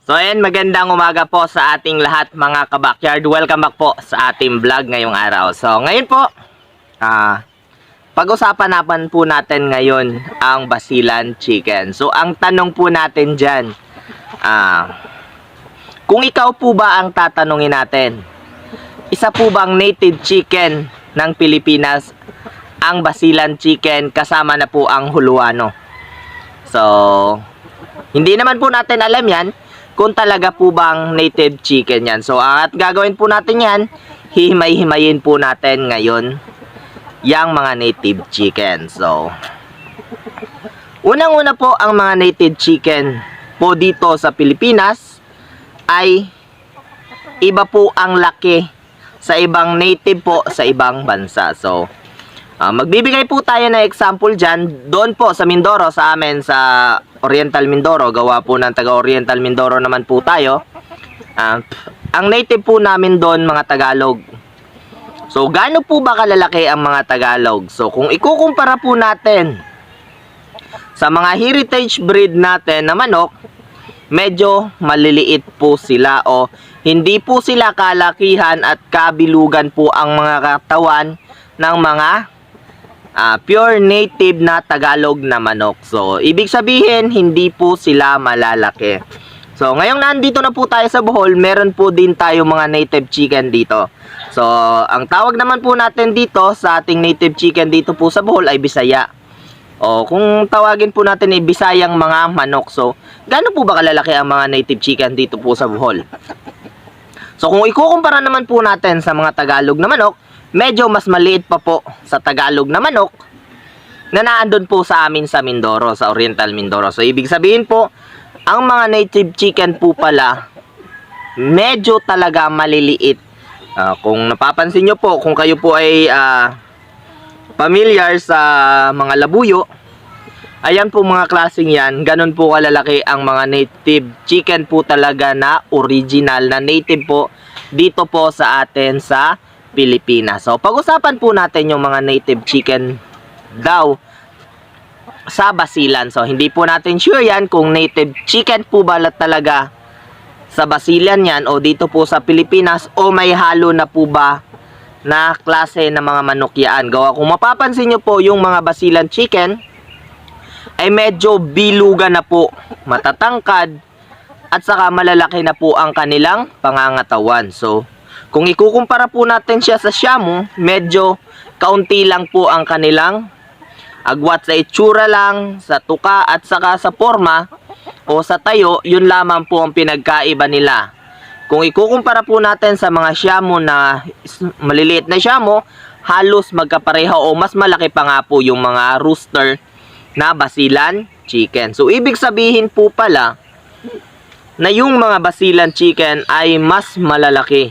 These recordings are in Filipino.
So ayan, magandang umaga po sa ating lahat mga kabakyard. Welcome back po sa ating vlog ngayong araw. So ngayon po, pag-usapan naman po natin ngayon ang basilan chicken. So ang tanong po natin dyan, kung ikaw po ba ang tatanungin natin, isa po bang native chicken ng Pilipinas ang basilan chicken kasama na po ang huluano? So, hindi naman po natin alam yan kung talaga po bang native chicken yan. So, at gagawin po natin yan, hihimay-himayin po natin ngayon yung mga native chicken. So, unang-una po ang mga native chicken po dito sa Pilipinas ay iba po ang laki sa ibang native po sa ibang bansa. So, magbibigay po tayo ng example dyan. Doon po sa Mindoro, sa amin, sa Oriental Mindoro, gawa po ng taga-Oriental Mindoro naman po tayo. Ang native po namin doon, mga Tagalog. So, gaano po ba kalalaki ang mga Tagalog? So, kung ikukumpara po natin sa mga heritage breed natin na manok, medyo maliliit po sila o hindi po sila kalakihan at kabilugan po ang mga katawan ng mga pure native na Tagalog na manok. So, ibig sabihin, hindi po sila malalaki. So, ngayong nandito na po tayo sa Bohol, meron po din tayo mga native chicken dito. So, ang tawag naman po natin dito sa ating native chicken dito po sa Bohol ay Bisaya. O, kung tawagin po natin ay Bisayang mga manok. So, gaano po ba kalalaki ang mga native chicken dito po sa Bohol? So, kung ikukumpara naman po natin sa mga Tagalog na manok, medyo mas maliit pa po sa Tagalog na manok na naandun po sa amin sa Mindoro, sa Oriental Mindoro. So, ibig sabihin po, ang mga native chicken po pala, medyo talaga maliliit. Kung napapansin nyo po, kung kayo po ay familiar sa mga labuyo, ayan po mga klaseng yan, ganun po kalalaki ang mga native chicken po talaga na original, na native po dito po sa atin sa Pilipinas. So, pag-usapan po natin yung mga native chicken daw sa basilan. So, hindi po natin sure yan kung native chicken po ba talaga sa basilan yan o dito po sa Pilipinas o may halo na po ba na klase ng mga manok yan. Gawa, kung mapapansin nyo po yung mga basilan chicken ay medyo bilugan na po, matatangkad at saka malalaki na po ang kanilang pangangatawan. So, kung ikukumpara po natin siya sa Shamu, medyo kaunti lang po ang kanilang agwat sa itsura lang, sa tuka at saka sa forma o sa tayo, yun lamang po ang pinagkaiba nila. Kung ikukumpara po natin sa mga Shamu na maliliit na Shamu, halos magkapareha o mas malaki pa nga po yung mga rooster na basilan chicken. So, ibig sabihin po pala na yung mga basilan chicken ay mas malalaki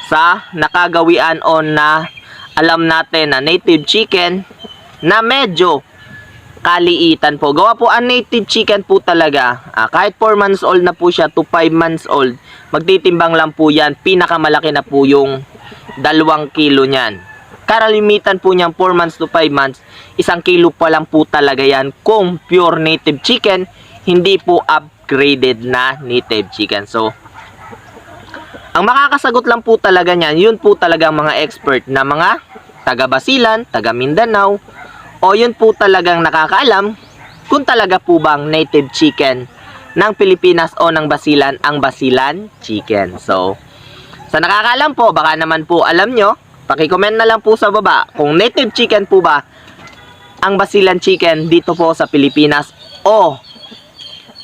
sa nakagawian o na alam natin na native chicken na medyo kaliitan po. Gawa po ang native chicken po talaga, kahit 4 months old na po siya to 5 months old, magtitimbang lang po yan. Pinakamalaki na po yung 2 kilo niyan. Karalimitan po niyang 4 months to 5 months, 1 kilo pa lang po talaga yan kung pure native chicken, hindi po upgraded na native chicken. So, ang makakasagot lang po talaga niyan, yun po talaga mga expert na mga taga-Basilan, taga-Mindanao, o yun po talagang nakakaalam kung talaga po bang native chicken ng Pilipinas o ng Basilan ang basilan chicken. So, sa nakakaalam po, baka naman po alam nyo, paki-comment na lang po sa baba kung native chicken po ba ang basilan chicken dito po sa Pilipinas o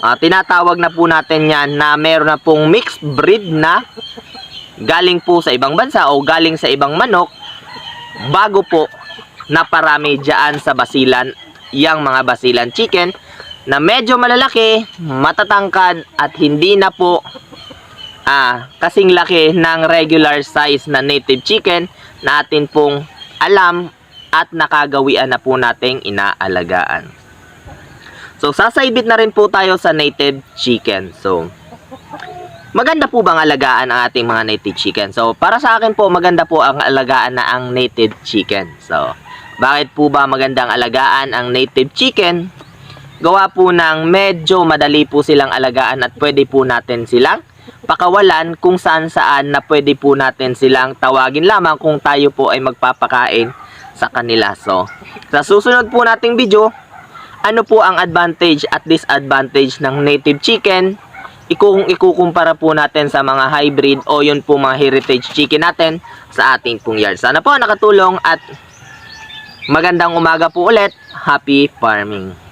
tinatawag na po natin yan na meron na pong mixed breed na galing po sa ibang bansa o galing sa ibang manok bago po naparami dyan sa basilan yung mga basilan chicken na medyo malalaki, matatangkad at hindi na po kasing laki ng regular size na native chicken na atin pong alam at nakagawian na po nating inaalagaan. So, sasaybit na rin po tayo sa native chicken. So, maganda po bang alagaan ang ating mga native chicken? So, para sa akin po, maganda po ang alagaan na ang native chicken. So, bakit po ba magandang alagaan ang native chicken? gawa po ng medyo madali po silang alagaan at pwede po natin silang pakawalan kung saan na pwede po natin silang tawagin lamang kung tayo po ay magpapakain sa kanila. So, sa susunod po nating video, ano po ang advantage at disadvantage ng native chicken? Kung ikukumpara po natin sa mga hybrid o yun po mga heritage chicken natin sa ating pong yard. Sana po nakatulong at magandang umaga po ulit. Happy farming!